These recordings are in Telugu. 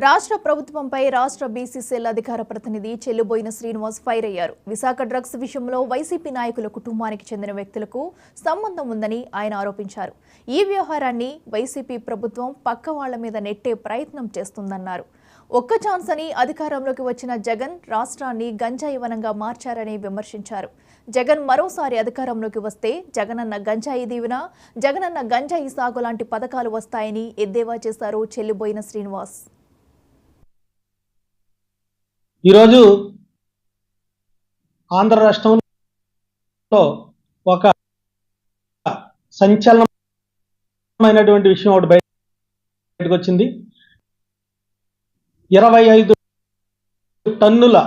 రాష్ట్ర ప్రభుత్వంపై రాష్ట్ర బీసీసీఎల్ అధికార ప్రతినిధి చెల్లుబోయిన శ్రీనివాస్ ఫైర్ అయ్యారు. విశాఖ డ్రగ్స్ విషయంలో వైసీపీ నాయకుల కుటుంబానికి చెందిన వ్యక్తులకు సంబంధం ఉందని ఆయన ఆరోపించారు. ఈ వ్యవహారాన్ని వైసీపీ ప్రభుత్వం పక్క వాళ్ల మీద నెట్టే ప్రయత్నం చేస్తుందన్నారు. ఒక్క ఛాన్స్ అని అధికారంలోకి వచ్చిన జగన్ రాష్ట్రాన్ని గంజాయి వనంగా మార్చారని విమర్శించారు. జగన్ మరోసారి అధికారంలోకి వస్తే జగనన్న గంజాయి దీవెన, జగనన్న గంజాయి సాగు లాంటి పథకాలు వస్తాయని ఎద్దేవా చేశారు చెల్లుబోయిన శ్రీనివాస్. ఈరోజు ఆంధ్ర రాష్ట్రంలో ఒక సంచలనమైనటువంటి విషయం ఒకటి బయటకు వచ్చింది. 25 టన్నుల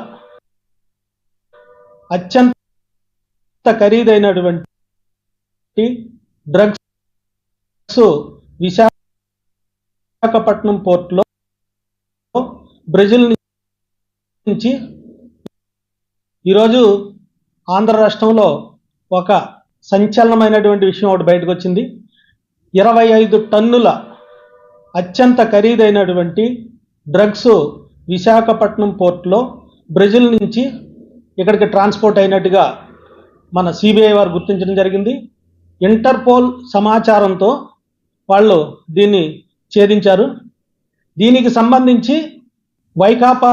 అత్యంత ఖరీదైనటువంటి డ్రగ్స్ విశాఖపట్నం పోర్టులో బ్రెజిల్ నుంచి ఈరోజు ఆంధ్ర రాష్ట్రంలో ఒక సంచలనమైనటువంటి విషయం ఒకటి బయటకు వచ్చింది. 25 టన్నుల అత్యంత ఖరీదైనటువంటి డ్రగ్స్ విశాఖపట్నం పోర్టులో బ్రెజిల్ నుంచి ఇక్కడికి ట్రాన్స్పోర్ట్ అయినట్టుగా మన సిబిఐ వారు గుర్తించడం జరిగింది. ఇంటర్పోల్ సమాచారంతో వాళ్ళు దీన్ని ఛేదించారు. దీనికి సంబంధించి వైకాపా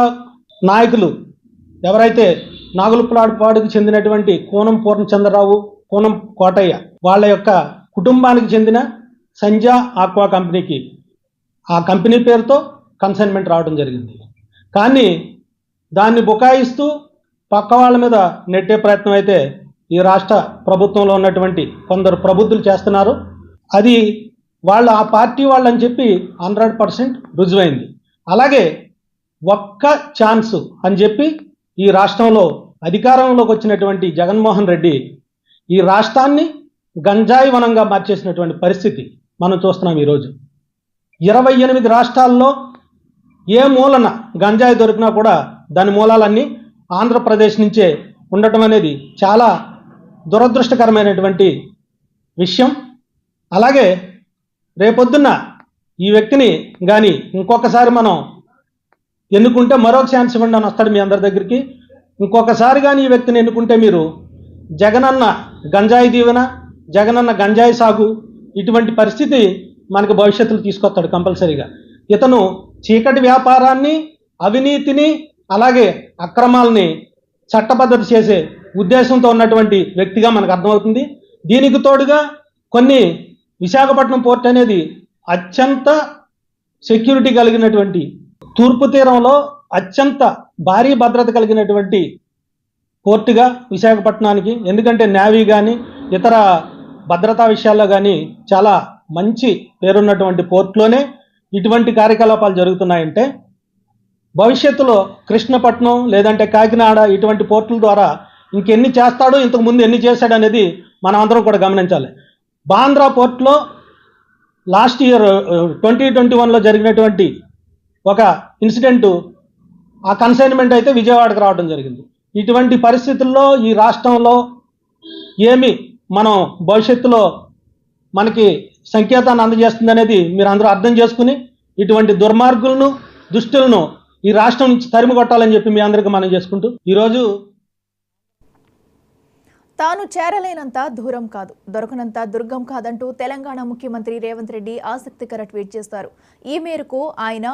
నాయకులు ఎవరైతే నాగులపాడుకు చెందినటువంటి కోనం పూర్ణచంద్రరావు, కోనం కోటయ్య వాళ్ళ యొక్క కుటుంబానికి చెందిన సంజా ఆక్వా కంపెనీకి ఆ కంపెనీ పేరుతో కన్సైన్మెంట్ రావడం జరిగింది. కానీ దాన్ని బుకాయిస్తూ పక్క వాళ్ళ మీద నెట్టే ప్రయత్నం అయితే ఈ రాష్ట్ర ప్రభుత్వంలో ఉన్నటువంటి కొందరు ప్రబుద్ధులు చేస్తున్నారు. అది వాళ్ళు ఆ పార్టీ వాళ్ళని చెప్పి 100% రుజువైంది. అలాగే ఒక్క ఛాన్స్ అని చెప్పి ఈ రాష్ట్రంలో అధికారంలోకి వచ్చినటువంటి జగన్మోహన్ రెడ్డి ఈ రాష్ట్రాన్ని గంజాయి వనంగా మార్చేసినటువంటి పరిస్థితి మనం చూస్తున్నాం. ఈరోజు 28 రాష్ట్రాల్లో ఏ మూలన గంజాయి దొరికినా కూడా దాని మూలాలన్నీ ఆంధ్రప్రదేశ్ నుంచే ఉండటం అనేది చాలా దురదృష్టకరమైనటువంటి విషయం. అలాగే రేపొద్దున్న ఈ వ్యక్తిని కానీ ఇంకొకసారి మనం ఎన్నుకుంటే మరో ఛాన్స్ ఇవ్వండి అని వస్తాడు మీ అందరి దగ్గరికి. ఇంకొకసారి కానీ ఈ వ్యక్తిని ఎన్నుకుంటే మీరు జగనన్న గంజాయి దీవెన, జగనన్న గంజాయి సాగు ఇటువంటి పరిస్థితి మనకు భవిష్యత్తులో తీసుకొస్తాడు కంపల్సరీగా. ఇతను చీకటి వ్యాపారాన్ని, అవినీతిని, అలాగే అక్రమాలని చట్టబద్ధత చేసే ఉద్దేశంతో ఉన్నటువంటి వ్యక్తిగా మనకు అర్థమవుతుంది. దీనికి తోడుగా కొన్ని విశాఖపట్నం పోర్ట్ అనేది అత్యంత సెక్యూరిటీ కలిగినటువంటి, తూర్పు తీరంలో అత్యంత భారీ భద్రత కలిగినటువంటి పోర్టుగా విశాఖపట్నానికి, ఎందుకంటే నేవీ కానీ ఇతర భద్రతా విషయాల్లో కానీ చాలా మంచి పేరున్నటువంటి పోర్టులోనే ఇటువంటి కార్యకలాపాలు జరుగుతున్నాయంటే భవిష్యత్తులో కృష్ణపట్నం లేదంటే కాకినాడ ఇటువంటి పోర్టుల ద్వారా ఇంకెన్ని చేస్తాడో, ఇంతకుముందు ఎన్ని చేశాడు అనేది మనం అందరం కూడా గమనించాలి. బాంద్రా పోర్టులో లాస్ట్ ఇయర్ 2021లో జరిగినటువంటి ఒక ఇన్సిడెంటు, ఆ కన్సైన్మెంట్ అయితే విజయవాడకు రావడం జరిగింది. ఇటువంటి పరిస్థితుల్లో ఈ రాష్ట్రంలో ఏమి మనం భవిష్యత్తులో మనకి సంకేతాన్ని అందజేస్తుంది అనేది మీరు అందరూ అర్థం చేసుకుని ఇటువంటి దుర్మార్గులను, దుష్టులను ఈ రాష్ట్రం నుంచి తరిమి కొట్టాలని చెప్పి మీ అందరికీ మనం చేసుకుంటూ ఈరోజు తాను చేరలేనంత దూరం కాదు, దొరకనంత దుర్గం కాదంటూ తెలంగాణ ముఖ్యమంత్రి రేవంత్ రెడ్డి ఆసక్తికర ట్వీట్ చేశారు. ఈ మేరకు ఆయన